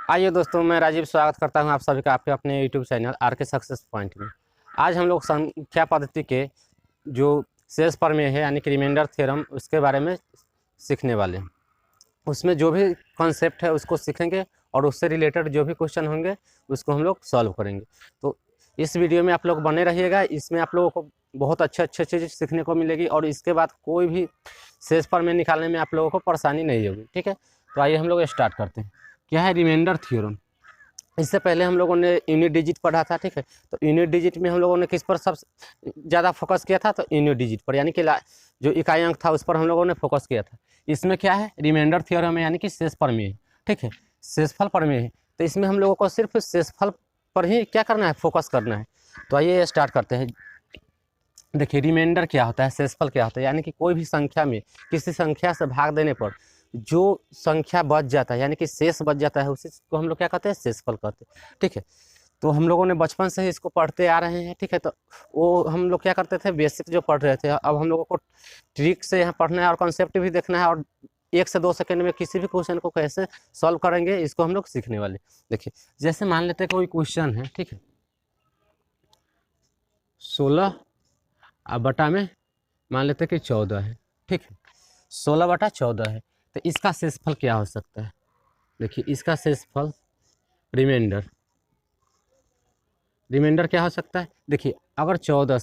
आइए दोस्तों, मैं राजीव स्वागत करता हूं आप सभी का आपके अपने यूट्यूब चैनल आर के सक्सेस पॉइंट में। आज हम लोग संख्या पद्धति के जो शेष प्रमेय है यानी कि रिमाइंडर थ्योरम उसके बारे में सीखने वाले हैं। उसमें जो भी कॉन्सेप्ट है उसको सीखेंगे और उससे रिलेटेड जो भी क्वेश्चन होंगे उसको हम लोग सॉल्व करेंगे। तो इस वीडियो में आप लोग बने रहिएगा, इसमें आप लोगों को बहुत अच्छे चीज़ सीखने को मिलेगी और इसके बाद कोई भी शेष प्रमेय निकालने में आप लोगों को परेशानी नहीं होगी। ठीक है, तो आइए हम लोग स्टार्ट करते हैं। क्या है रिमाइंडर थ्योरम? इससे पहले हम लोगों ने यूनिट डिजिट पढ़ा था। ठीक है, तो यूनिट डिजिट में हम लोगों ने किस पर सबसे ज़्यादा फोकस किया था? तो यूनिट डिजिट पर, यानी कि जो इकाई अंक था उस पर हम लोगों ने फोकस किया था। इसमें क्या है? रिमाइंडर थ्योरम है, यानी कि शेषफल में है। ठीक है, शेषफल प्रमेय है, तो इसमें हम लोगों को सिर्फ शेषफल पर ही क्या करना है? फोकस करना है। तो आइए स्टार्ट करते हैं। देखिए, रिमाइंडर क्या होता है, शेषफल क्या होता है? यानी कि कोई भी संख्या में किसी संख्या से भाग देने पर जो संख्या बच जाता है यानी कि शेष बच जाता है उसी को हम लोग क्या कहते हैं? शेषफल कहते हैं। ठीक है, तो हम लोगों ने बचपन से ही इसको पढ़ते आ रहे हैं। ठीक है, तो वो हम लोग क्या करते थे? बेसिक जो पढ़ रहे थे, अब हम लोगों को ट्रिक से यहाँ पढ़ना है और कॉन्सेप्ट भी देखना है और 1 से 2 सेकंड में किसी भी क्वेश्चन को कैसे सॉल्व करेंगे इसको हम लोग सीखने वाले। देखिए, जैसे मान लेते हैं कोई क्वेश्चन है, ठीक है, 16 अब बटा में मान लेते हैं कि 14 है। ठीक है, 16/14 है, तो इसका शेषफल क्या हो सकता है? देखिए, इसका शेषफल रिमाइंडर क्या हो सकता है? देखिए, अगर 14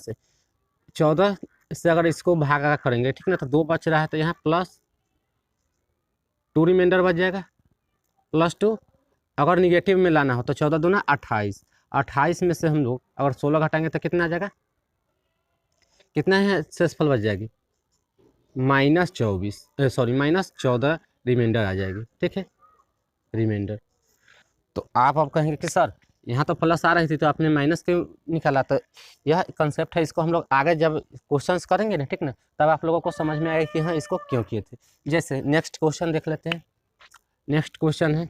से अगर इसको भागा करेंगे, ठीक ना, तो 2 बच रहा है, तो यहाँ +2 रिमाइंडर बच जाएगा, +2। अगर निगेटिव में लाना हो तो 14 दूना 28, 28 में से हम लोग अगर 16 घटाएंगे तो कितना आ जाएगा? कितना है शेषफल बच जाएगी? -14 रिमाइंडर आ जाएगी। ठीक है, रिमाइंडर। तो आप अब कहेंगे कि सर यहाँ तो प्लस आ रही थी तो आपने माइनस क्यों निकाला? तो यह कंसेप्ट है, इसको हम लोग आगे जब क्वेश्चंस करेंगे ना, ठीक ना, तब आप लोगों को समझ में आएगा कि हाँ इसको क्यों किए थे। जैसे नेक्स्ट क्वेश्चन देख लेते हैं। नेक्स्ट क्वेश्चन है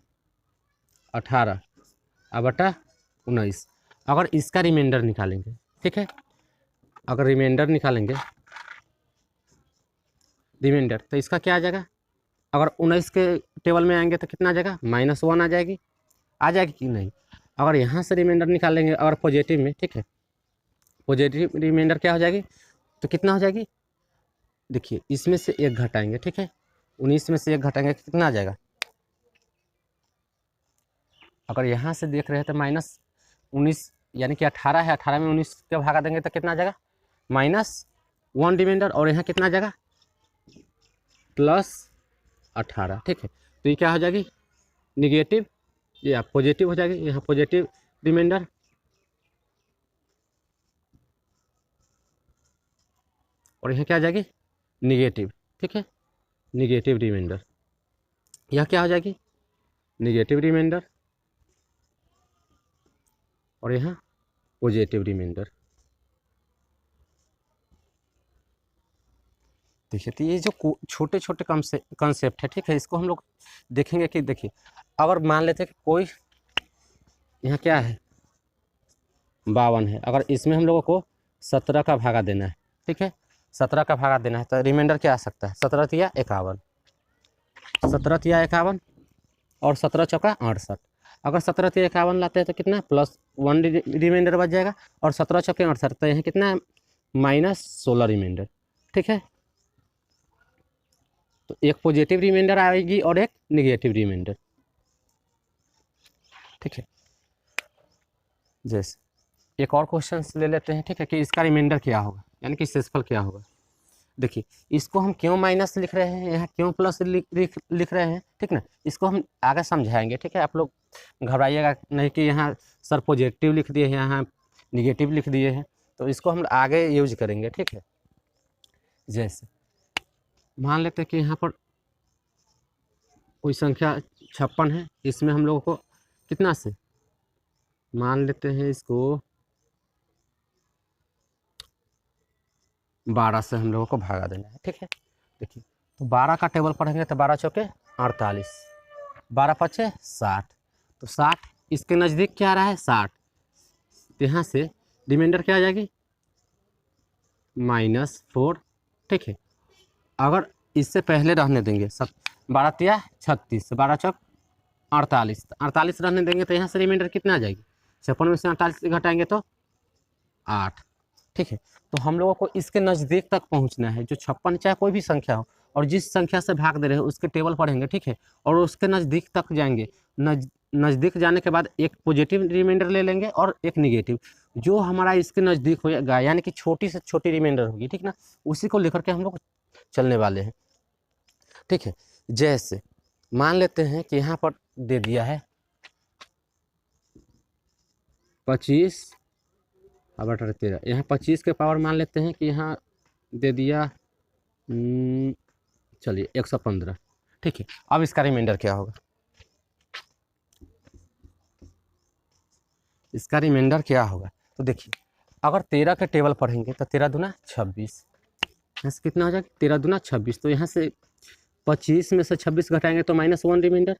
18/19। अगर इसका रिमाइंडर निकालेंगे, ठीक है, अगर रिमाइंडर निकालेंगे रिमाइंडर, तो इसका क्या आ जाएगा? अगर 19 के टेबल में आएंगे तो कितना आ जाएगा? -1 आ जाएगी कि नहीं? अगर यहाँ से रिमाइंडर निकालेंगे अगर पॉजिटिव में, ठीक है, पॉजिटिव रिमाइंडर क्या हो जाएगी? तो कितना हो जाएगी? देखिए, इसमें से 1 घटाएंगे, ठीक है, 19 में से 1 घटाएंगे कितना आ जाएगा? अगर यहाँ से देख रहे हैं तो -19 यानी कि 18 है, 18 में 19 के भागा देंगे तो कितना आ जाएगा? -1 रिमाइंडर, और यहाँ कितना आ जाएगा? +18। ठीक है, तो ये क्या हो जाएगी? निगेटिव या पॉजिटिव हो जाएगी। यहाँ पॉजिटिव रिमाइंडर और यहाँ क्या आ जाएगी? निगेटिव। ठीक है, निगेटिव रिमाइंडर। यह क्या हो जाएगी? निगेटिव रिमाइंडर और यहाँ पॉजिटिव रिमाइंडर। देखिए, तो ये जो छोटे छोटे कंसेप्ट है, ठीक है, इसको हम लोग देखेंगे कि देखिए, अगर मान लेते हैं कि कोई यहाँ क्या है 52 है, अगर इसमें हम लोगों को 17 का भागा देना है, ठीक है, 17 का भागा देना है, तो रिमाइंडर क्या आ सकता है? 17 तिया 51, 17 तिया 51 और 17 चौका 68। अगर 17 तिया 51 लाते हैं तो कितना? +1 रिमाइंडर बच जाएगा, और 17 चौके 68, तो यहाँ कितना है? -16 रिमाइंडर। ठीक है, तो एक पॉजिटिव रिमाइंडर आएगी और एक निगेटिव रिमाइंडर। ठीक है, जैसे एक और क्वेश्चन ले लेते हैं, ठीक है, कि इसका रिमाइंडर क्या होगा यानी कि शेषफल क्या होगा। देखिए, इसको हम क्यों माइनस लिख रहे हैं, यहाँ क्यों प्लस लिख रहे हैं, ठीक ना, इसको हम आगे समझाएंगे। ठीक है, आप लोग घबराइएगा नहीं कि यहाँ सर पॉजिटिव लिख दिए हैं, यहाँ निगेटिव लिख दिए हैं, तो इसको हम आगे यूज करेंगे। ठीक है, जैसे मान लेते हैं कि यहाँ पर कोई संख्या 56 है, इसमें हम लोगों को कितना से मान लेते हैं इसको 12 से हम लोगों को भागा देना है। ठीक है, देखिए, तो 12 का टेबल पढ़ेंगे तो 12 चौके 48, 12 पचे 60, तो 60 इसके नज़दीक क्या आ रहा है? 60, तो यहाँ से रिमाइंडर क्या आ जाएगी? -4। ठीक है, अगर इससे पहले रहने देंगे 12 तिया 36, 12 चौक 48, 48 रहने देंगे तो यहाँ से रिमाइंडर कितना आ जाएगी, 56 में से 48 घटाएंगे तो 8। ठीक है, तो हम लोगों को इसके नज़दीक तक पहुँचना है, जो 56 चाहे कोई भी संख्या हो, और जिस संख्या से भाग दे रहे हैं उसके टेबल पढ़ेंगे। ठीक है, और उसके नज़दीक तक जाएंगे। नज़दीक जाने के बाद एक पॉजिटिव रिमाइंडर ले लेंगे और एक निगेटिव। जो हमारा इसके नज़दीक होगा यानी कि छोटी से छोटी रिमाइंडर होगी, ठीक ना, उसी को लेकर के हम लोग चलने वाले हैं। ठीक है, जैसे मान लेते हैं कि यहाँ पर दे दिया है 25 अब 13, यहाँ 25 के पावर मान लेते हैं कि यहाँ दे दिया चलिए 115। ठीक है, अब इसका रिमाइंडर क्या होगा, इसका रिमाइंडर क्या होगा, तो देखिए अगर 13 के टेबल पढ़ेंगे तो 13 दूना 26, यहाँ से कितना हो जाएगा 13 दूना 26, तो यहाँ से 25 में से 26 घटाएंगे तो -1 रिमाइंडर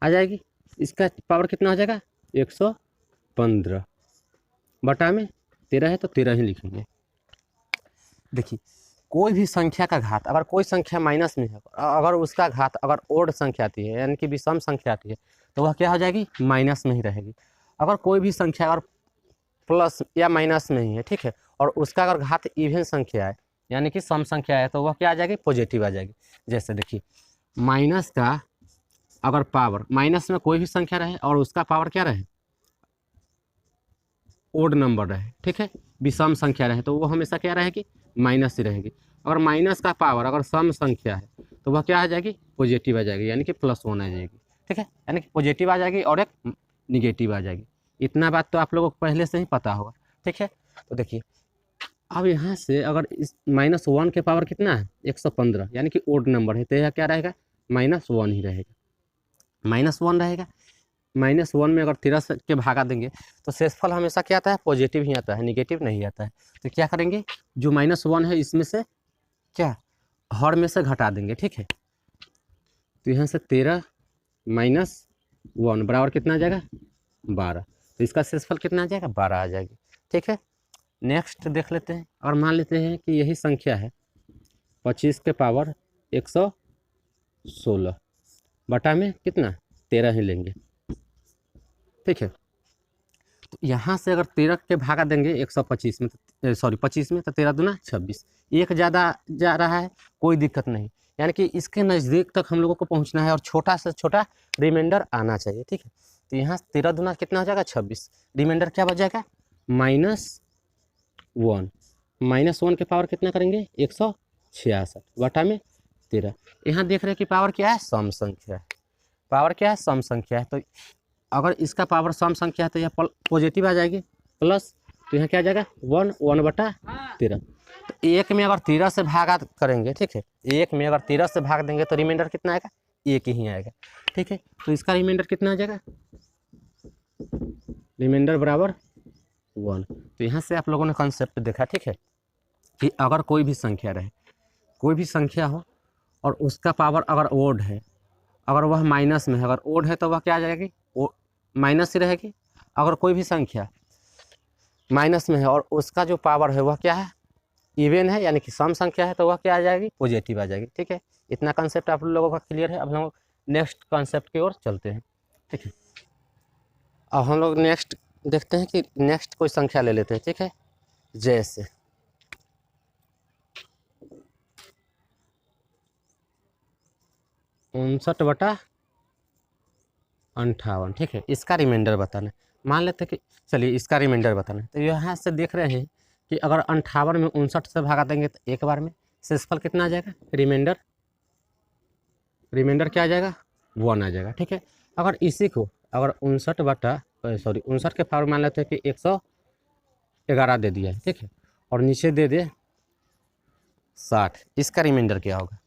आ जाएगी। इसका पावर कितना हो जाएगा 115 बटा में 13 है तो 13 ही लिखेंगे। देखिए कोई भी संख्या का घात, अगर कोई संख्या माइनस में है, अगर उसका घात अगर ओड संख्या आती है यानी कि विषम संख्या आती है तो वह क्या हो जाएगी, माइनस में ही रहेगी। अगर कोई भी संख्या अगर प्लस या माइनस में ही है, ठीक है, और उसका अगर घात इवन संख्या है यानी कि सम संख्या है तो वह क्या आ जाएगी, पॉजिटिव आ जाएगी। जैसे देखिए माइनस का अगर पावर, माइनस में कोई भी संख्या रहे और उसका पावर क्या रहे, ओड नंबर रहे, ठीक है, विषम संख्या रहे तो वो हमेशा क्या रहेगी, माइनस ही रहेगी। अगर माइनस का पावर अगर सम संख्या है तो वह क्या आ जाएगी, पॉजिटिव आ जाएगी, यानी कि +1 आ जाएगी। ठीक है, यानी कि पॉजिटिव आ जाएगी और एक निगेटिव आ जाएगी। इतना बात तो आप लोगों को पहले से ही पता होगा। ठीक है, तो देखिए अब यहाँ से अगर इस -1 के पावर कितना है 115 यानी कि ओड नंबर है तो यह क्या रहेगा, -1 ही रहेगा, -1 रहेगा। -1 में अगर 13 के भागा देंगे तो शेषफल हमेशा क्या आता है, पॉजिटिव ही आता है, निगेटिव नहीं आता है। तो क्या करेंगे, जो -1 है इसमें से क्या हर में से घटा देंगे। ठीक है, तो यहाँ से 13 - 1 बराबर कितना आ जाएगा 12, तो इसका शेषफल कितना आ जाएगा 12 आ जाएगी। ठीक है, नेक्स्ट देख लेते हैं। और मान लेते हैं कि यही संख्या है 25 के पावर 116 बटा में कितना 13 ही लेंगे। ठीक है, तो यहाँ से अगर 13 के भागा देंगे 125 में, 25 में, तो 13 दूना 26, एक ज़्यादा जा रहा है, कोई दिक्कत नहीं, यानी कि इसके नज़दीक तक हम लोगों को पहुँचना है और छोटा से छोटा रिमाइंडर आना चाहिए। ठीक है, तो यहाँ 13 दूना कितना हो जाएगा 26, रिमाइंडर क्या बच जाएगा -1, -1 के पावर कितना करेंगे 166 बटा में 13। यहाँ देख रहे हैं कि पावर क्या है, सम संख्या है, पावर क्या है, सम संख्या है, तो अगर इसका पावर सम संख्या है तो यह पॉजिटिव आ जाएगी, प्लस, तो यहाँ क्या आ जाएगा 1 बटा 13। तो एक में अगर 13 से भागा करेंगे, ठीक है, एक में अगर 13 से भाग देंगे तो रिमाइंडर कितना आएगा, एक ही आएगा। ठीक है, तो इसका रिमाइंडर कितना आ जाएगा, रिमाइंडर बराबर 1। तो यहाँ से आप लोगों ने कॉन्सेप्ट देखा। ठीक है, कि अगर कोई भी संख्या रहे, कोई भी संख्या हो और उसका पावर अगर ओड है, अगर वह माइनस में है, अगर ओड है तो वह क्या आ जाएगी, माइनस ही रहेगी। अगर कोई भी संख्या माइनस में है और उसका जो पावर है वह क्या है, इवन है, यानी कि सम संख्या है, तो वह क्या आ जाएगी, पॉजिटिव आ जाएगी। ठीक है, इतना कंसेप्ट आप लोगों का क्लियर है। अब हम लोग नेक्स्ट कंसेप्ट की ओर चलते हैं। ठीक है, अब हम लोग नेक्स्ट देखते हैं कि नेक्स्ट कोई संख्या ले लेते हैं। ठीक है, जैसे 59/58। ठीक है, इसका रिमाइंडर बताना है। मान लेते हैं कि चलिए इसका रिमाइंडर बताना है, तो यहाँ से देख रहे हैं कि अगर 58 में 59 से भागा देंगे तो एक बार में शेषफल कितना आ जाएगा, रिमाइंडर क्या आ जाएगा 1 आ जाएगा। ठीक है, अगर इसी को अगर 59 के पावर मान लेते हैं कि 111 दे दिया है, ठीक है, और नीचे दे दे 60, इसका रिमाइंडर क्या होगा,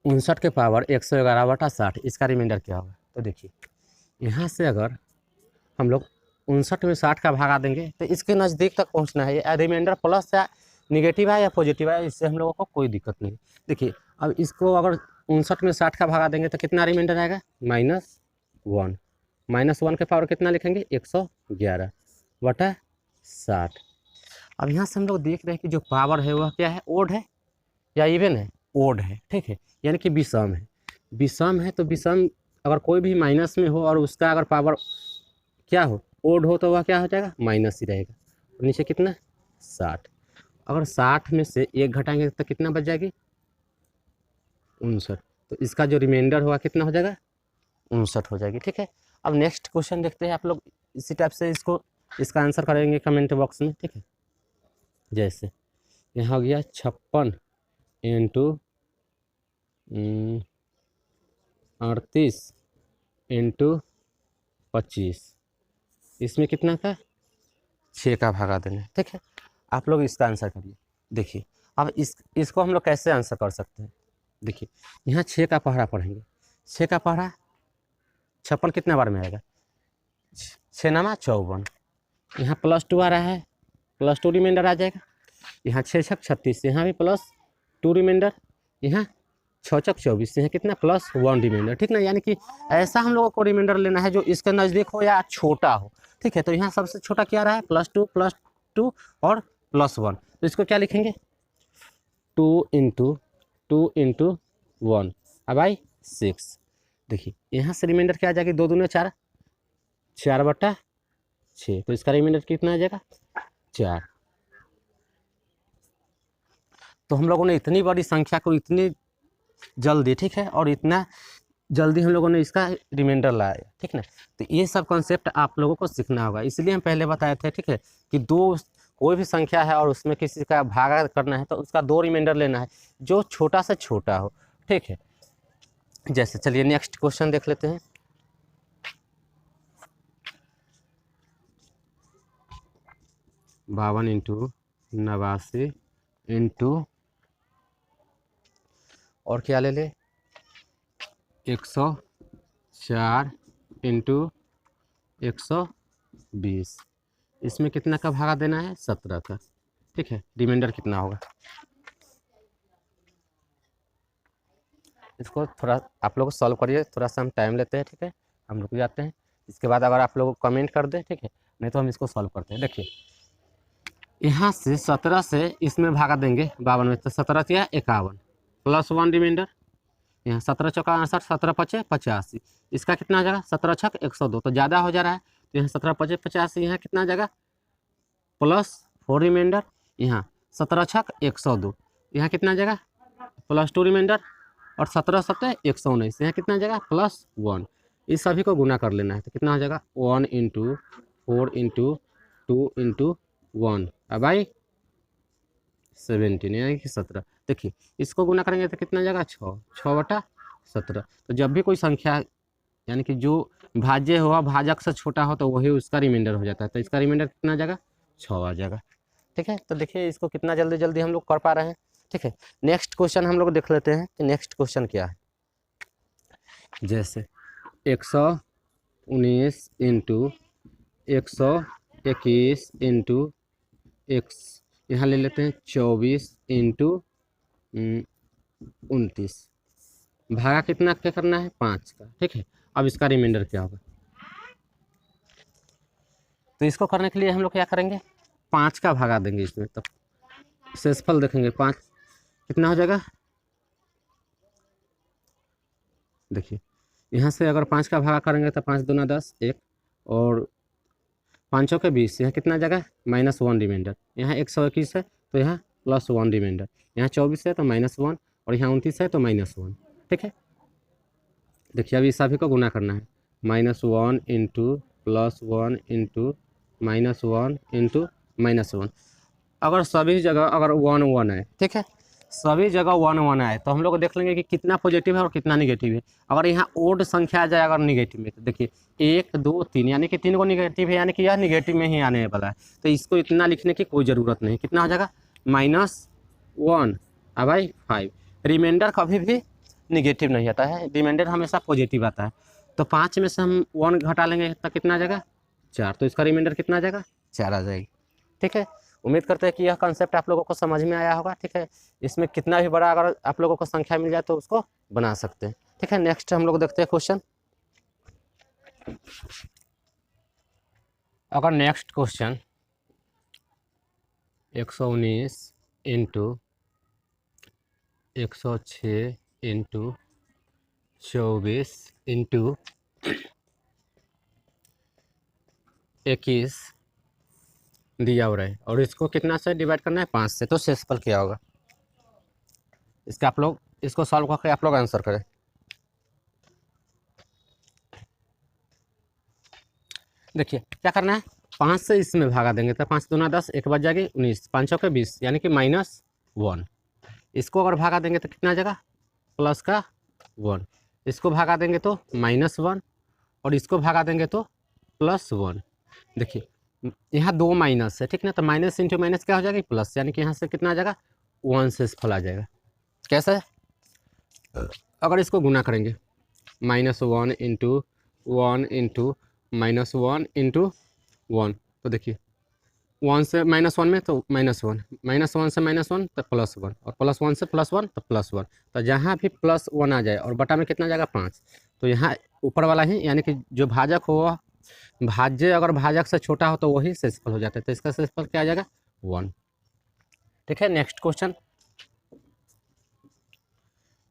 59 के पावर 111/60, इसका रिमाइंडर क्या होगा। तो देखिए यहाँ से अगर हम लोग 59 में 60 का भागा देंगे तो इसके नज़दीक तक पहुँचना है। या रिमाइंडर प्लस या निगेटिव है या पॉजिटिव है, इससे हम लोगों को कोई दिक्कत नहीं। देखिए अब इसको अगर 59 में 60 का भागा देंगे तो कितना रिमाइंडर आएगा, -1, -1 के पावर कितना लिखेंगे 111/60। अब यहाँ से हम लोग देख रहे हैं कि जो पावर है वह क्या है, ओड है या इवन है, ओड है। ठीक है, यानी कि विषम है। विषम है तो विषम अगर कोई भी माइनस में हो और उसका अगर पावर क्या हो, ओड हो, तो वह क्या हो जाएगा, माइनस ही रहेगा। और नीचे कितना, 60। अगर 60 में से 1 घटाएंगे तो कितना बच जाएगी, 59। तो इसका जो रिमाइंडर होगा कितना हो जाएगा, 59 हो जाएगी। ठीक है, अब नेक्स्ट क्वेश्चन देखते हैं। आप लोग इसी टाइप से इसका आंसर करेंगे कमेंट बॉक्स में। ठीक है, जैसे यहाँ हो गया 56 इंटू 38 इंटू 25, इसमें कितना का, 6 का भागा देना है। ठीक है, आप लोग इसका आंसर करिए। देखिए अब इसको हम लोग कैसे आंसर कर सकते हैं। देखिए यहाँ 6 का पहाड़ा पढ़ेंगे, 6 का पहाड़ा 56 कितना बार में आएगा, 6 नामा 54, यहाँ +2 आ रहा है, +2 रिमाइंडर आ जाएगा। यहाँ 6 छक 36, यहाँ भी +2 रिमाइंडर, यहाँ 6 चक 24, यहाँ कितना +1 रिमाइंडर। ठीक ना, यानी कि ऐसा हम लोगों को रिमाइंडर लेना है जो इसके नज़दीक हो या छोटा हो। ठीक है, तो यहाँ सबसे छोटा क्या रहा है, +2 और +1। तो इसको क्या लिखेंगे, 2 × 1 अब आई 6। देखिए यहाँ से रिमाइंडर क्या आ जाएगी, 2 दूने 4, 4/6, तो इसका रिमाइंडर कितना आ जाएगा, 4। तो हम लोगों ने इतनी बड़ी संख्या को इतनी जल्दी, ठीक है, और इतना जल्दी हम लोगों ने इसका रिमाइंडर लाया। ठीक ना, तो ये सब कॉन्सेप्ट आप लोगों को सीखना होगा, इसलिए हम पहले बताए थे। ठीक है, कि कोई भी संख्या है और उसमें किसी का भागा करना है तो उसका 2 रिमाइंडर लेना है जो छोटा से छोटा हो। ठीक है, जैसे चलिए नेक्स्ट क्वेश्चन देख लेते हैं। 52 इंटू 89 इंटू, और क्या ले ले, 104 इंटू 120, इसमें कितना का भागा देना है, 17 का। ठीक है, रिमाइंडर कितना होगा, इसको थोड़ा आप लोग सॉल्व करिए, थोड़ा सा हम टाइम लेते हैं। ठीक है, हम रुक जाते हैं, इसके बाद अगर आप लोग कमेंट कर दें, ठीक है, नहीं तो हम इसको सॉल्व करते हैं। देखिए यहाँ से 17 से इसमें भागा देंगे 52 में, तो 17 या 51 +1 रिमाइंडर, यहाँ 17 चौका 68, 17 पचे 85, इसका कितना आ जाएगा, 17 छक 102, तो ज़्यादा हो जा रहा है, तो यहाँ 17 पचे 85, यहाँ कितना आ जाएगा, +4 रिमाइंडर, यहाँ 17 छक 102, यहाँ कितना आ जाएगा, +2 रिमाइंडर, और 17 सत्ते 119, यहाँ कितना आ जाएगा, +1। इस सभी को गुना कर लेना है, तो कितना हो जाएगा, 1 × 4 × 2 × 1 अब आई 17, यानी कि 17। देखिए इसको गुना करेंगे तो कितना जाएगा, 6/17। तो जब भी कोई संख्या यानी कि जो भाज्य हुआ भाजक से छोटा हो तो वही उसका रिमाइंडर हो जाता है, तो इसका रिमाइंडर कितना आ जाएगा, 6 आ जाएगा। ठीक है, तो देखिए इसको कितना जल्दी जल्दी हम लोग कर पा रहे हैं। ठीक है, नेक्स्ट क्वेश्चन हम लोग देख लेते हैं कि नेक्स्ट क्वेश्चन क्या है। जैसे 119 इंटू 121 इंटू एक्स, यहाँ ले लेते हैं 24 इंटू 29, भागा कितना क्या करना है, 5 का। ठीक है, अब इसका रिमाइंडर क्या होगा, तो इसको करने के लिए हम लोग क्या करेंगे, 5 का भागा देंगे इसमें, तब शेषफल देखेंगे 5 कितना हो जाएगा। देखिए यहाँ से अगर 5 का भागा करेंगे तो 5 दूना 10, 1 और 5 के 20, यहाँ कितना जगह, -1 रिमाइंडर, यहाँ 121 है तो यहाँ +1 रिमाइंडर, यहाँ 24 है तो -1, और यहाँ 29 है तो -1। ठीक है, देखिए अभी सभी को गुना करना है, -1 इंटू +1 इंटू -1 इंटू -1। अगर सभी जगह अगर 1 1 है, ठीक है, सभी जगह 1 1 आए तो हम लोग देख लेंगे कि कितना पॉजिटिव है और कितना निगेटिव है। अगर यहाँ ओड संख्या आ जाए अगर निगेटिव में, तो देखिए 1 2 3, यानी कि 3 को निगेटिव है, यानी कि यह निगेटिव में ही आने वाला है, तो इसको इतना लिखने की कोई ज़रूरत नहीं। कितना हो जाएगा, -1 अब भाई 5। रिमाइंडर कभी भी निगेटिव नहीं आता है, रिमाइंडर हमेशा पॉजिटिव आता है। तो 5 में से हम 1 घटा लेंगे तो कितना आ जाएगा, 4, तो इसका रिमाइंडर कितना आ जाएगा, 4 आ जाएगी। ठीक है, उम्मीद करते हैं कि यह कंसेप्ट आप लोगों को समझ में आया होगा। ठीक है, इसमें कितना भी बड़ा अगर आप लोगों को संख्या मिल जाए तो उसको बना सकते हैं। ठीक है, नेक्स्ट हम लोग देखते हैं क्वेश्चन। अगर next question 119 into 106 into 24 into 21 दिया हो रहा है और इसको कितना से डिवाइड करना है 5 से, तो शेषफल क्या होगा इसका। आप लोग इसको सॉल्व करके आप लोग आंसर करें। देखिए क्या करना है, 5 से इसमें भागा देंगे तो 5 दूना 10, एक बच जाएगी 19, 5 के 20 यानी कि -1। इसको अगर भागा देंगे तो कितना आ जाएगा प्लस का 1, इसको भागा देंगे तो -1 और इसको भागा देंगे तो +1। देखिए यहाँ 2 माइनस है, ठीक ना, तो माइनस इंटू माइनस क्या हो जाएगा प्लस, यानी कि यहाँ से कितना आ जाएगा 1 से फल आ जाएगा। कैसे, अगर इसको गुना करेंगे -1 इंटू 1 इंटू -1 इंटू 1, तो देखिए 1 से -1 में तो -1, -1 से -1 तो +1 और +1 से +1 तो +1, तो जहाँ भी +1 आ जाए और बटा में कितना जाएगा 5, तो यहाँ ऊपर वाला ही यानी कि जो भाजक हो भाज्य अगर भाजक से छोटा हो तो वही शेषफल हो जाता है, तो इसका शेषफल क्या आ जाएगा 1। ठीक है, नेक्स्ट क्वेश्चन।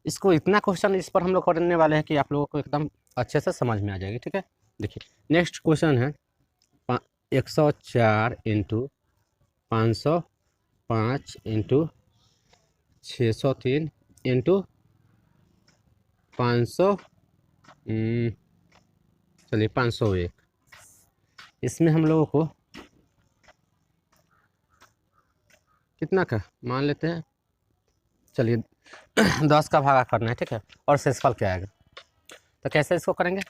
इसको इतना क्वेश्चन इस पर हम लोग करने वाले हैं कि आप लोगों को एकदम अच्छे से समझ में आ जाएगी। ठीक है, देखिए नेक्स्ट क्वेश्चन है 104 इंटू 505 इंटू 603 इंटू 500 चलिए 501। इसमें हम लोगों को कितना का मान लेते हैं, चलिए 10 का भागा करना है। ठीक है, और शेषफल क्या आएगा, तो कैसे इसको करेंगे,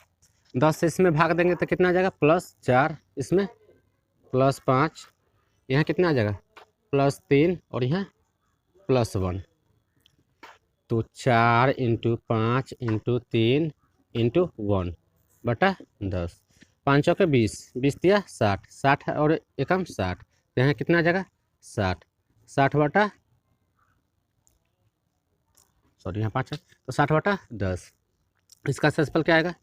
10 से इसमें भाग देंगे तो कितना आ जाएगा +4, इसमें +5, यहाँ कितना आ जाएगा +3 और यहाँ +1, तो 4 इंटू 5 इंटू 3 इंटू 1 बटा 10, 5 के 20, 20 दिया 60, 60 और एकम 60, यहाँ कितना आ जाएगा 60, 60 बटा सॉरी यहाँ 5 है तो 60 बटा 10, इसका शेषफल क्या आएगा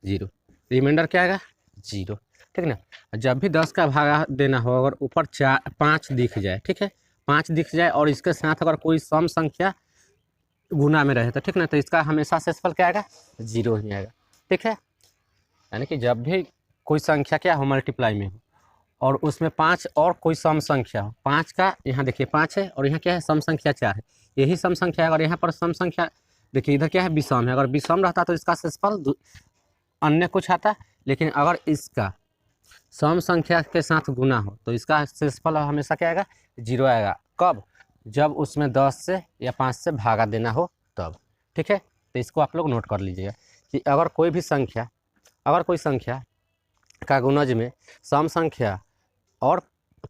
0, रिमाइंडर क्या आएगा 0। ठीक ना, जब भी 10 का भागा देना हो अगर ऊपर 5 दिख जाए, ठीक है 5 दिख जाए और इसके साथ अगर कोई सम संख्या गुना में रहे तो ठीक ना, तो इसका हमेशा शेषफल क्या आएगा 0 ही आएगा। ठीक है, यानी कि जब भी कोई संख्या क्या हो मल्टीप्लाई में हो और उसमें 5 और कोई सम संख्या हो, 5 का यहाँ देखिए 5 है और यहाँ क्या है सम संख्या 4 है, यही सम संख्या है। अगर यहाँ पर सम संख्या देखिए इधर क्या है विषम है, अगर विषम रहता तो इसका शेषफल अन्य कुछ आता, लेकिन अगर इसका सम संख्या के साथ गुना हो तो इसका शेषफल हमेशा क्या आएगा 0 आएगा। कब, जब उसमें 10 से या 5 से भागा देना हो तब। ठीक है, तो इसको आप लोग नोट कर लीजिएगा कि अगर कोई भी संख्या, अगर कोई संख्या का गुणज में सम संख्या और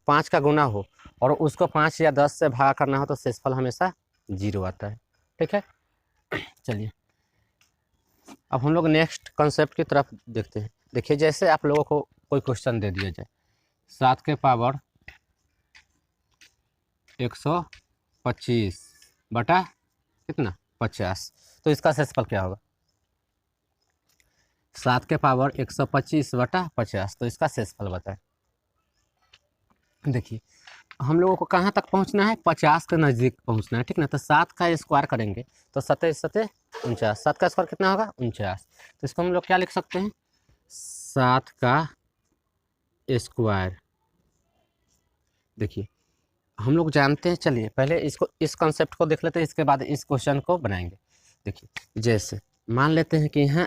5 का गुना हो और उसको 5 या 10 से भागा करना हो तो शेषफल हमेशा 0 आता है। ठीक है, चलिए अब हम लोग नेक्स्ट कॉन्सेप्ट की तरफ देखते हैं। देखिए जैसे आप लोगों को कोई क्वेश्चन दे दिया जाए 7 के पावर 125 बटा कितना 50, तो इसका शेषफल क्या होगा 7 के पावर 125 बटा 50, तो इसका शेषफल बताएं। देखिए हम लोगों को कहाँ तक पहुँचना है 50 के नज़दीक पहुँचना है। ठीक ना, तो 7 का स्क्वायर करेंगे तो 7 7 49, 7 का स्क्वायर कितना होगा 49, तो इसको हम लोग क्या लिख सकते हैं 7 का स्क्वायर। देखिए हम लोग जानते हैं, चलिए पहले इसको इस कॉन्सेप्ट को देख लेते हैं, इसके बाद इस क्वेश्चन को बनाएंगे। देखिए जैसे मान लेते हैं कि यहाँ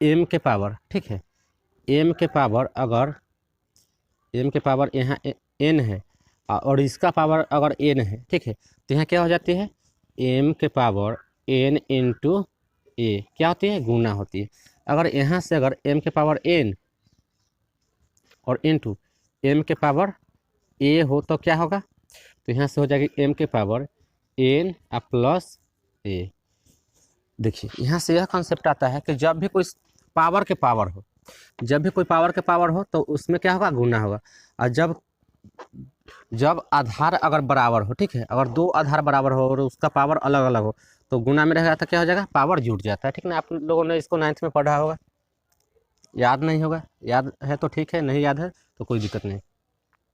m के पावर, ठीक है m के पावर अगर m के पावर यहाँ n है और इसका पावर अगर n है, ठीक है, तो यहाँ क्या हो जाती है m के पावर n इंटू a क्या होती है गुना होती है। अगर यहाँ से अगर m के पावर n और इंटू m के पावर a हो तो क्या होगा, तो यहाँ से हो जाएगी m के पावर n प्लस a। देखिए यहाँ से यह कॉन्सेप्ट आता है कि जब भी कोई पावर के पावर हो, जब भी कोई पावर के पावर हो तो उसमें क्या होगा गुना होगा, और जब आधार अगर बराबर हो, ठीक है अगर 2 आधार बराबर हो और उसका पावर अलग अलग हो तो गुना में रहेगा तो क्या हो जाएगा पावर जुड़ जाता है। ठीक ना, आप लोगों ने इसको 9th में पढ़ा होगा, याद नहीं होगा, याद है तो ठीक है, नहीं याद है तो कोई दिक्कत नहीं।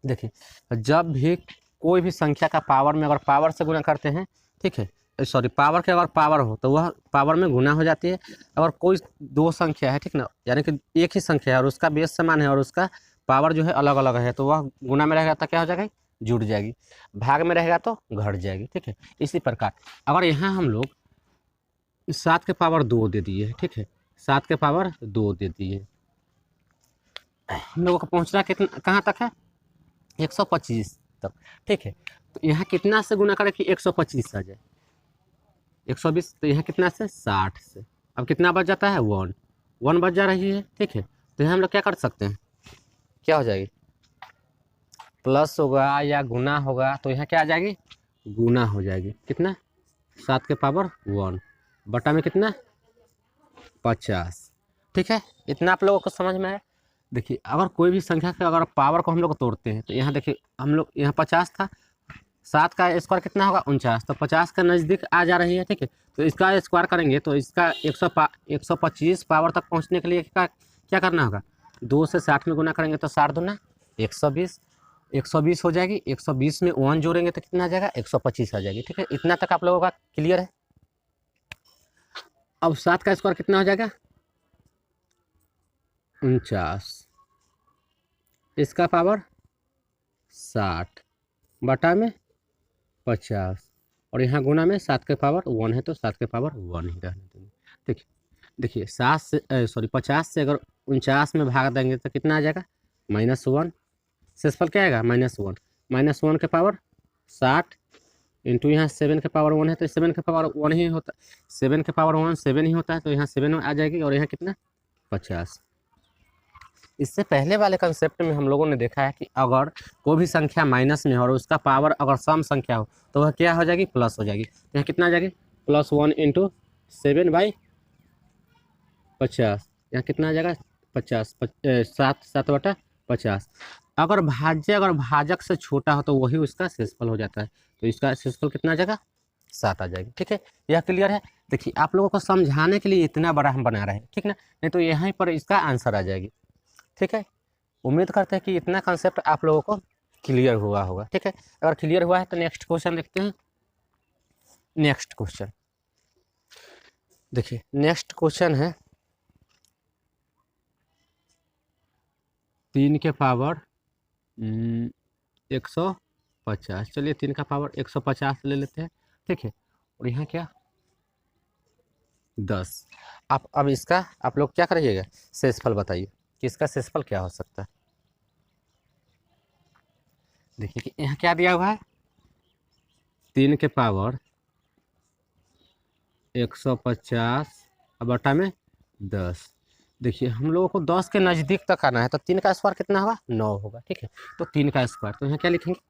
देखिए जब भी कोई भी संख्या का पावर में अगर पावर से गुना करते हैं, ठीक है सॉरी पावर के अगर पावर हो तो वह पावर में गुना हो जाती है। अगर कोई दो संख्या है, ठीक ना, यानी कि एक ही संख्या है और उसका बेस समान है और उसका पावर जो है अलग अलग है, तो वह गुना में रहेगा तो क्या हो जाएगा, जुड़ जाएगी। भाग में रहेगा तो घट जाएगी। ठीक है, इसी प्रकार अगर यहाँ हम लोग 7 के पावर 2 दे दिए, ठीक है, 7 के पावर 2 दे दिए, हम लोगों को पहुँचना कितना कहाँ तक है, 125 तक। ठीक है, तो यहाँ कितना से गुना करें कि 125 आ जाए, 120, तो यहाँ कितना से 60 से। अब कितना बच जाता है, 1 बच जा रही है। ठीक है, तो यहाँ हम लोग क्या कर सकते हैं, क्या हो जाएगी, प्लस होगा या गुना होगा, तो यहाँ क्या आ जाएगी, गुना हो जाएगी। कितना, 7 के पावर 1 बटा में कितना, 50। ठीक है, इतना आप लोगों को समझ में आया। देखिए अगर कोई भी संख्या के अगर पावर को हम लोग तोड़ते हैं तो यहाँ देखिए हम लोग यहाँ 50 था, 7 का स्क्वायर कितना होगा, 49, तो 50 का नज़दीक आ जा रही है। ठीक है, तो इसका स्क्वायर करेंगे तो इसका 125 पावर तक पहुँचने के लिए क्या करना होगा, 2 से 60 में गुना करेंगे तो 60 दूना 120, 120 हो जाएगी। 120 में 1 जोड़ेंगे तो कितना आ जाएगा, 125 आ जाएगी। ठीक है, इतना तक आप लोगों का क्लियर है। अब 7 का स्क्वायर कितना हो जाएगा, 49, इसका पावर 60 बटा में 50, और यहाँ गुना में 7 के पावर 1 है तो 7 के पावर 1 ही रहने देंगे। देखिए देखिए 7 से 50 से अगर 49 में भाग देंगे तो कितना आ जाएगा, -1, शेषफल क्या आएगा, -1, -1 के पावर 60 इंटू यहाँ 7 के पावर 1 है तो 7 के पावर 1 ही होता है, 7 के पावर 1 7 ही होता है, तो यहाँ 7 आ जाएगी, और यहाँ कितना, 50। इससे पहले वाले कंसेप्ट में हम लोगों ने देखा है कि अगर कोई भी संख्या माइनस में हो और उसका पावर अगर सम संख्या हो तो वह क्या हो जाएगी, प्लस हो जाएगी। यहाँ कितना आ जाएगी, +1 इंटू 7/50, यहाँ कितना आ जाएगा, 50, 7 बटा 50। अगर भाजक से छोटा हो तो वही उसका शेषफल हो जाता है, तो इसका शेषफल कितना आ जाएगा, 7 आ जाएगी। ठीक है, यह क्लियर है। देखिए आप लोगों को समझाने के लिए इतना बड़ा हम बना रहे हैं, ठीक ना, नहीं तो यहाँ पर इसका आंसर आ जाएगी। ठीक है, उम्मीद करते हैं कि इतना कंसेप्ट आप लोगों को क्लियर हुआ होगा। ठीक है, अगर क्लियर हुआ है तो नेक्स्ट क्वेश्चन देखते हैं। नेक्स्ट क्वेश्चन देखिए, नेक्स्ट क्वेश्चन है 3 के पावर 150। चलिए 3 का पावर 150 ले लेते हैं। ठीक है, और यहाँ क्या, 10। आप अब इसका आप लोग क्या करिएगा, शेषफल बताइए कि इसका शेषफल क्या हो सकता है। देखिए कि यहाँ क्या दिया हुआ है, 3 के पावर 150 बटा में 10। देखिए हम लोगों को 10 के नज़दीक तक आना है, तो 3 का स्क्वायर कितना होगा, 9 होगा। ठीक है, तो 3 का स्क्वायर, तो यहाँ क्या लिखेंगे,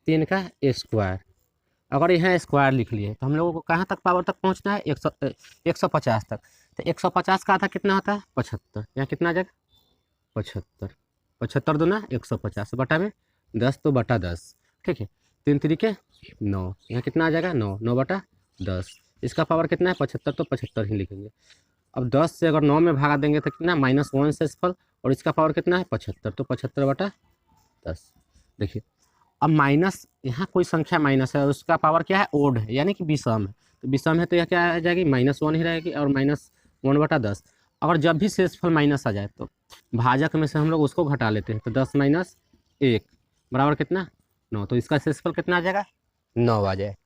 3 का स्क्वायर। अगर यहाँ स्क्वायर लिख लिए तो हम लोगों को कहाँ तक पावर तक पहुँचना है, 150 तक। तो 150 का आधा कितना होता है, 75। यहाँ कितना आ जाएगा, 75, 75 दूना 150 बटा में 10, तो बटा 10। ठीक है, 3 3 के 9, यहाँ कितना आ जाएगा, 9 बटा 10। इसका पावर कितना है, 75, तो 75 ही लिखेंगे। अब 10 से अगर 9 में भागा देंगे तो कितना, -1 शेषफल, और इसका पावर कितना है, 75, तो 75 बटा 10। देखिए अब माइनस, यहाँ कोई संख्या माइनस है और उसका पावर क्या है, ओड है, यानी कि विषम है, तो विषम है तो यह क्या आ जाएगी, -1 ही रहेगी, और -1 बटा 10। अगर जब भी शेषफल माइनस आ जाए तो भाजक में से हम लोग उसको घटा लेते हैं, तो 10 - 1 बराबर कितना, 9, तो इसका शेषफल कितना आ जाएगा, 9 आ जाए,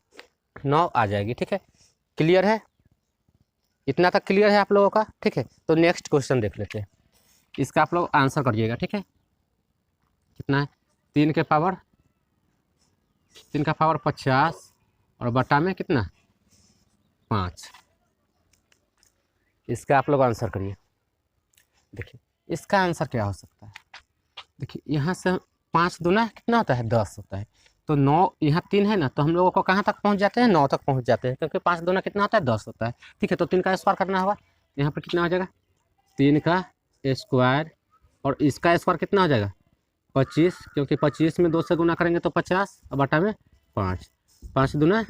9 आ जाएगी। ठीक है, क्लियर है, इतना तक क्लियर है आप लोगों का। ठीक है, तो नेक्स्ट क्वेश्चन देख लेते हैं, इसका आप लोग आंसर करिएगा। ठीक है, कितना है, 3 के पावर 50 और बटा में कितना, 5। इसका आप लोग आंसर करिए। देखिए इसका आंसर क्या हो सकता है, देखिए यहाँ से 5 दूना कितना होता है, 10 होता है, तो 9, यहाँ 3 है ना, तो हम लोगों को कहाँ तक पहुँच जाते हैं, 9 तक पहुँच जाते हैं, क्योंकि 5 दूना कितना होता है, 10 होता है। ठीक है, तो 3 का स्क्वायर करना होगा, यहाँ पर कितना हो जाएगा, 3 का स्क्वायर, और इसका स्क्वायर कितना हो जाएगा, 25, क्योंकि 25 में 2 से गुना करेंगे तो 50, और बटा में 5, 5 दूना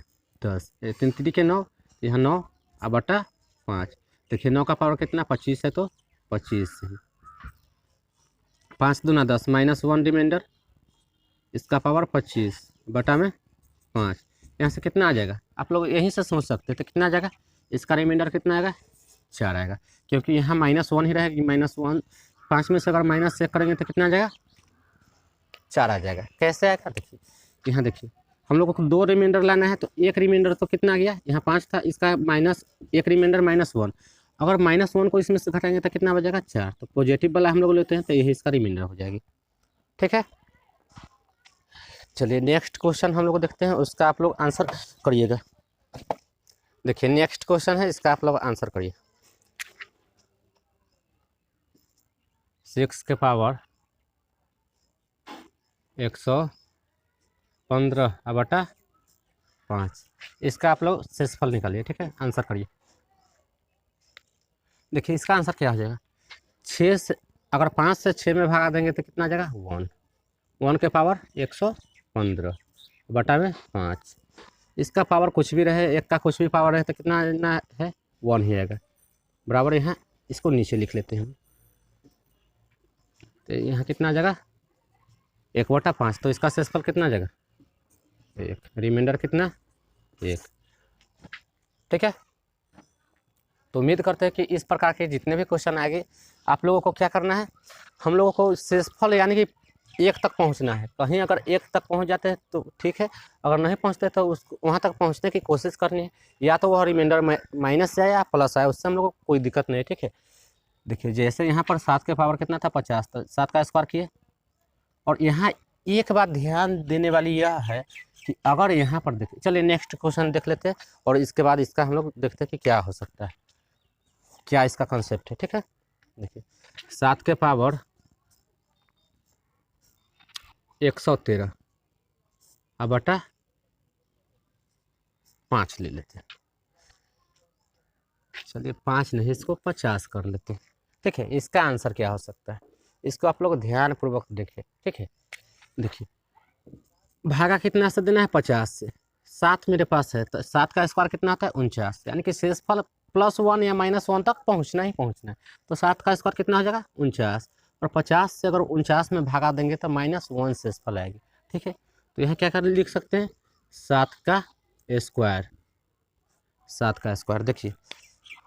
10, 3 3 के 9, यहाँ 9 और बटा 5। देखिए 9 का पावर कितना, 25 है, तो 25 ही, 5 दूना 10, -1 रिमाइंडर, इसका पावर 25 बटा में 5, यहाँ से कितना आ जाएगा, आप लोग यहीं से सोच सकते हैं। तो कितना आ जाएगा, इसका रिमाइंडर कितना आएगा, 4 आएगा, क्योंकि यहाँ -1 ही रहेगी। -1 5 में से अगर माइनस चेक करेंगे तो कितना आ जाएगा, 4 आ जाएगा। कैसे आएगा, देखिए यहाँ देखिए, हम लोगों को 2 रिमाइंडर लाना है, तो एक रिमाइंडर तो कितना आ गया, यहाँ 5 था, इसका माइनस एक रिमाइंडर -1, अगर -1 को इसमें से घटाएंगे तो कितना बचेगा, 4। तो पॉजिटिव वाला हम लोग लेते हैं, तो यही इसका रिमाइंडर हो जाएगी। ठीक है, चलिए नेक्स्ट क्वेश्चन हम लोग देखते हैं, उसका आप लोग आंसर करिएगा। देखिए नेक्स्ट क्वेश्चन है, इसका आप लोग आंसर करिए। 6 के पावर 115/5, इसका आप लोग शेषफल निकालिए। ठीक है, आंसर करिए। देखिए इसका आंसर क्या हो जाएगा, 6 से अगर 5 से 6 में भागा देंगे तो कितना आ जाएगा, 1 के पावर 115/5। इसका पावर कुछ भी रहे, एक का कुछ भी पावर रहे तो कितना आना है, 1 ही आएगा। बराबर यहाँ इसको नीचे लिख लेते हैं हम, तो यहाँ कितना आ जाएगा, 1/5। तो इसका शेषफल कितना आ जाएगा, 1, रिमाइंडर कितना, 1। ठीक है, तो उम्मीद करते हैं कि इस प्रकार के जितने भी क्वेश्चन आएंगे आप लोगों को क्या करना है, हम लोगों को शेषफल यानी कि 1 तक पहुंचना है। कहीं अगर 1 तक पहुंच जाते हैं तो ठीक है, अगर नहीं पहुंचते तो उस वहां तक पहुंचने की कोशिश करनी है, या तो वह रिमाइंडर माइनस जाए या प्लस आए, उससे हम लोग को कोई दिक्कत नहीं है। ठीक है, देखिए जैसे यहाँ पर 7 के पावर कितना था, 50, तो 7 का स्क्वायर किए। और यहाँ एक बात ध्यान देने वाली यह है कि अगर यहाँ पर देखिए, चलिए नेक्स्ट क्वेश्चन देख लेते हैं, और इसके बाद इसका हम लोग देखते हैं कि क्या हो सकता है, क्या इसका कंसेप्ट है। ठीक है, देखिए 7 के पावर 113/5 ले लेते हैं। चलिए 5 नहीं, इसको 50 कर लेते हैं। ठीक है, इसका आंसर क्या हो सकता है, इसको आप लोग ध्यानपूर्वक देखिए। ठीक है, देखिए भागा कितना से देना है, 50 से। 7 मेरे पास है, तो 7 का स्क्वायर कितना आता है, 49, यानी कि शेषफल +1 या -1 तक पहुंचना ही पहुंचना है। तो 7 का स्क्वायर कितना हो जाएगा, 49, और 50 से अगर 49 में भागा देंगे तो -1 शेषफल आएगी। ठीक है, तो यहाँ क्या कर लिख सकते हैं, 7 का स्क्वायर। 7 का स्क्वायर देखिए,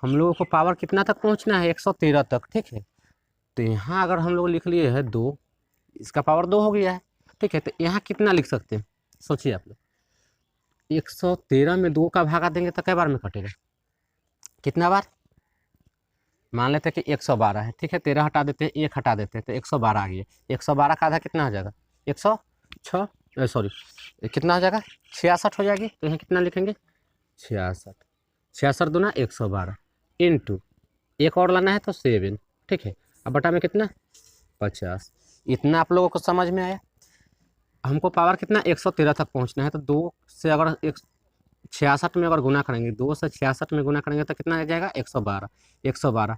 हम लोगों को पावर कितना तक पहुँचना है, 113 तक। ठीक है, तो यहाँ अगर हम लोग लिख लिए है 2, इसका पावर 2 हो गया है। ठीक है, तो यहाँ कितना लिख सकते हैं, सोचिए आप लोग, 113 में 2 का भागा देंगे तो कई बार में कटेगा, कितना बार, मान लेते हैं कि 112 है। ठीक है, 13 हटा देते हैं, 1 हटा देते हैं, तो 112 आ गया। 112 का आधा कितना हो जाएगा, 106, सॉरी कितना हो जाएगा, 66 हो जाएगी। तो यहाँ कितना लिखेंगे, 66, 66 दूना 112 इंटू, एक और लाना है तो 7। ठीक है, अब बटा में कितना, 50। इतना आप लोगों को समझ में आया। हमको पावर कितना, 113 तक पहुंचना है, तो 2 से अगर 66 में अगर गुना करेंगे, 2 से 66 में गुना करेंगे तो कितना आ जाएगा, 112। 112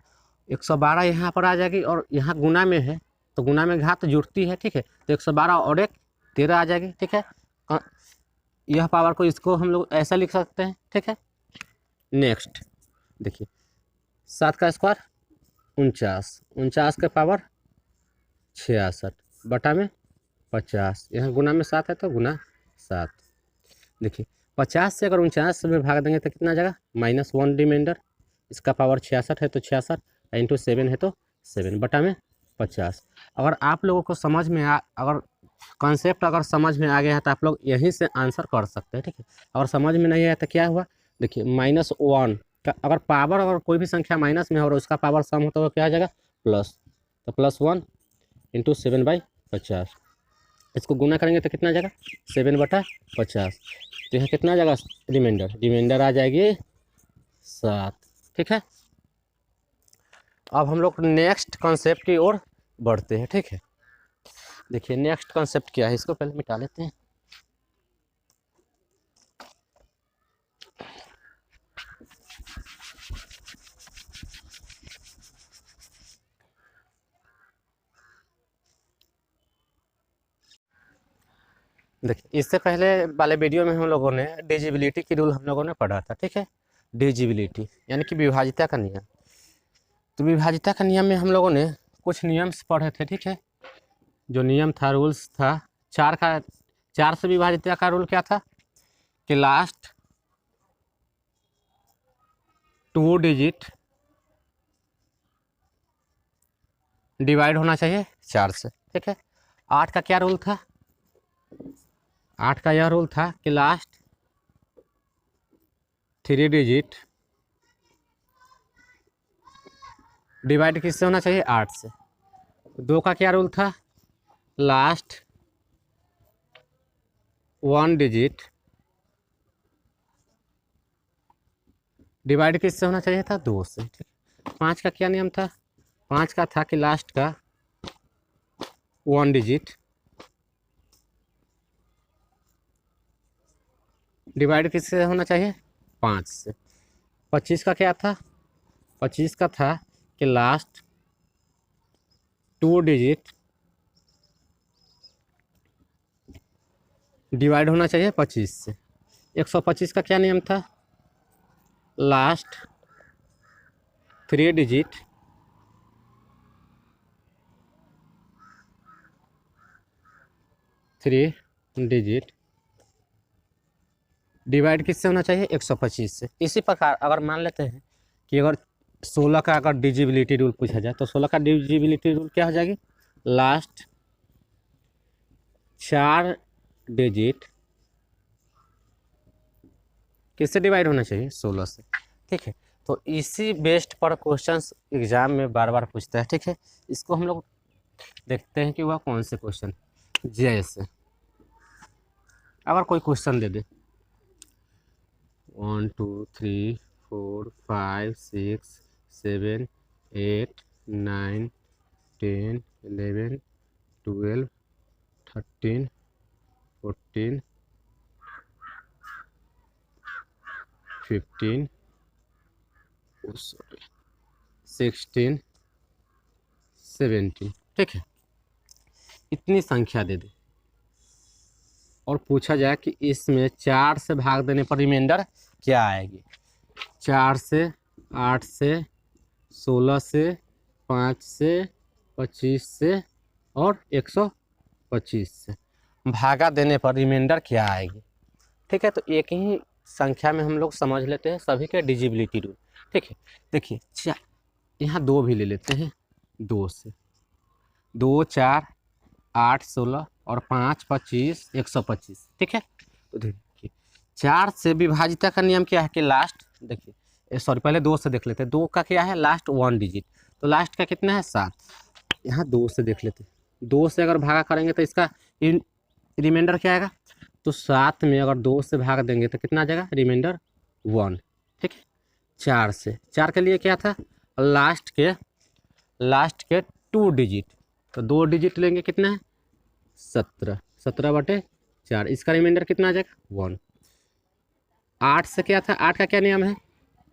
112 यहाँ पर आ जाएगी, और यहाँ गुना में है तो गुना में घात जुड़ती है। ठीक है, तो 112 और 1 13 आ जाएगी। ठीक है, यह पावर को, इसको हम लोग ऐसा लिख सकते हैं। ठीक है, नेक्स्ट देखिए 7 का स्क्वायर 49, 49 के पावर 66 बटा में 50, यहाँ गुना में 7 है तो गुना 7। देखिए 50 से अगर 49 में भाग देंगे तो कितना आ जाएगा, -1 रिमाइंडर, इसका पावर 66 है तो 66 इंटू 7 है तो 7 बटा में 50। अगर आप लोगों को समझ में अगर कॉन्सेप्ट अगर समझ में आ गया है तो आप लोग यहीं से आंसर कर सकते हैं। ठीक है, अगर समझ में नहीं आया तो क्या हुआ, देखिए -1 का अगर पावर, अगर कोई भी संख्या माइनस में हो और उसका पावर सम होता हुआ क्या आ जाएगा, प्लस, तो +1 इंटू 7/50, इसको गुना करेंगे तो कितना आ जाएगा, 7/50। तो यहाँ कितना आ जाएगा, रिमाइंडर आ जाएगी 7। ठीक है, अब हम लोग नेक्स्ट कॉन्सेप्ट की ओर बढ़ते हैं। ठीक है, देखिए नेक्स्ट कॉन्सेप्ट क्या है, इसको पहले मिटा लेते हैं। देखिए इससे पहले वाले वीडियो में हम लोगों ने डिविजिबिलिटी की रूल हम लोगों ने पढ़ा था। ठीक है, डिविजिबिलिटी यानी कि विभाजिता का नियम। तो विभाजिता का नियम में हम लोगों ने कुछ नियम्स पढ़े थे। ठीक है, जो नियम था, रूल्स था, 4 से विभाजिता का रूल क्या था कि लास्ट 2 डिजिट डिवाइड होना चाहिए 4 से। ठीक है, 8 का क्या रूल था? 8 का यह रूल था कि लास्ट 3 डिजिट डिवाइड किससे होना चाहिए? 8 से। 2 का क्या रूल था? लास्ट 1 डिजिट डिवाइड किससे होना चाहिए था? 2 से। ठीक है, 5 का क्या नियम था? 5 का था कि लास्ट का 1 डिजिट डिवाइड किससे होना चाहिए? 5 से। 25 का क्या था? 25 का था कि लास्ट 2 डिजिट डिवाइड होना चाहिए 25 से। 125 का क्या नियम था? लास्ट 3 डिजिट डिवाइड किससे होना चाहिए? 125 से। इसी प्रकार अगर मान लेते हैं कि अगर 16 का अगर डिजिबिलिटी रूल पूछा जाए तो 16 का डिजिबिलिटी रूल क्या हो जाएगी? लास्ट 4 डिजिट किससे डिवाइड होना चाहिए? 16 से। ठीक है, तो इसी बेस्ड पर क्वेश्चंस एग्जाम में बार बार पूछता है। ठीक है, इसको हम लोग देखते हैं कि वह कौन से क्वेश्चन जैसे अगर कोई क्वेश्चन दे दे 1 2 3 4 5 6 7 8 9 10 11 12 13 14 15 16 17। ठीक है, इतनी संख्या दे दे और पूछा जाए कि इसमें 4 से भाग देने पर रिमाइंडर क्या आएगी? 4 से, 8 से, 16 से, 5 से, 25 से और 125 से भागा देने पर रिमाइंडर क्या आएगी? ठीक है, तो एक ही संख्या में हम लोग समझ लेते हैं सभी के डिजिबिलिटी रूल। ठीक है, देखिए यहाँ 2 भी ले लेते हैं। 2 से 2 4 8 16 और 5 25 125। ठीक है, तो देखिए 4 से विभाजिता का नियम क्या है कि लास्ट, देखिए सॉरी पहले 2 से देख लेते हैं। 2 का क्या है? लास्ट 1 डिजिट, तो लास्ट का कितना है? 7। यहाँ 2 से देख लेते हैं। 2 से अगर भागा करेंगे तो इसका रिमाइंडर क्या आएगा? तो 7 में अगर 2 से भाग देंगे तो कितना आ जाएगा? रिमाइंडर 1। ठीक है, 4 से, 4 के लिए क्या था? लास्ट के 2 डिजिट, तो 2 डिजिट लेंगे कितना है? 17। 17/4, इसका रिमाइंडर कितना आ जाएगा? 1। 8 से क्या था? 8 का क्या नियम है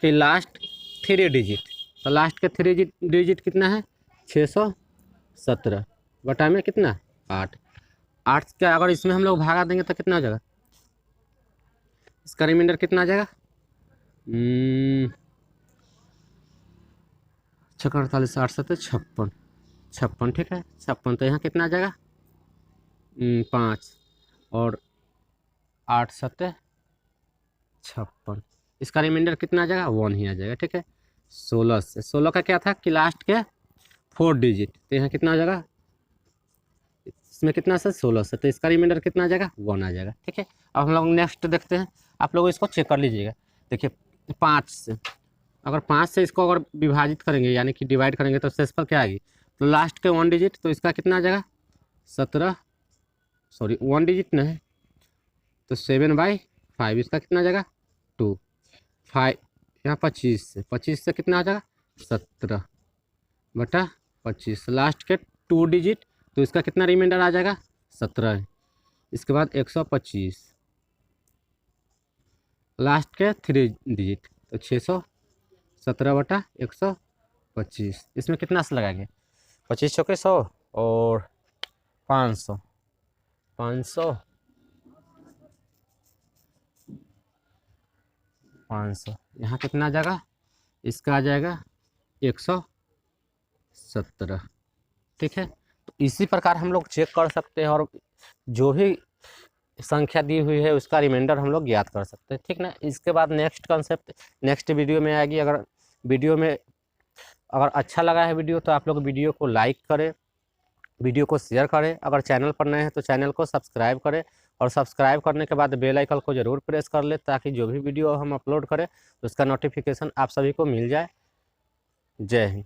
कि लास्ट 3 डिजिट, तो लास्ट के 3 डिजिट कितना है? 617 बटा में कितना? 8। 8 का अगर इसमें हम लोग भागा देंगे तो कितना हो जाएगा? इसका रिमाइंडर कितना आ जाएगा? 6 48 8 7 56। 56, ठीक है, 56। तो यहाँ कितना आ जाएगा? 5 और 8 7 56। इसका रिमाइंडर कितना आ जाएगा? 1 ही आ जाएगा। ठीक है, 16 से, 16 का क्या था कि लास्ट के 4 डिजिट, तो यहाँ कितना आ जाएगा? इसमें कितना से? 16 से, तो इसका रिमाइंडर कितना आ जाएगा? 1 आ जाएगा। ठीक है, अब हम लोग नेक्स्ट देखते हैं। आप लोग इसको चेक कर लीजिएगा। देखिए 5 से, अगर 5 से इसको अगर विभाजित करेंगे यानी कि डिवाइड करेंगे तो शेषफल क्या आएगी? तो लास्ट के 1 डिजिट, तो इसका कितना आ जाएगा? 17, सॉरी 1 डिजिट नहीं, तो 7/5, इसका कितना आ जाएगा? 2। 5 यहाँ 25 से कितना आ जाएगा? 17/25। लास्ट के 2 डिजिट, तो इसका कितना रिमाइंडर आ जाएगा? 17। इसके बाद 125, लास्ट के 3 डिजिट, तो 617/125। इसमें कितना से लगाएंगे? 25 चौके 100 और 500, 500 यहाँ कितना आ जाएगा? इसका आ जाएगा 117। ठीक है, तो इसी प्रकार हम लोग चेक कर सकते हैं और जो भी संख्या दी हुई है उसका रिमाइंडर हम लोग ज्ञात कर सकते हैं, ठीक ना। इसके बाद नेक्स्ट कॉन्सेप्ट नेक्स्ट वीडियो में आएगी। अगर वीडियो में अगर अच्छा लगा है वीडियो तो आप लोग वीडियो को लाइक करें, वीडियो को शेयर करें। अगर चैनल पर नए हैं तो चैनल को सब्सक्राइब करें, और सब्सक्राइब करने के बाद बेल आइकन को ज़रूर प्रेस कर ले, ताकि जो भी वीडियो हम अपलोड करें उसका नोटिफिकेशन आप सभी को मिल जाए। जय हिंद।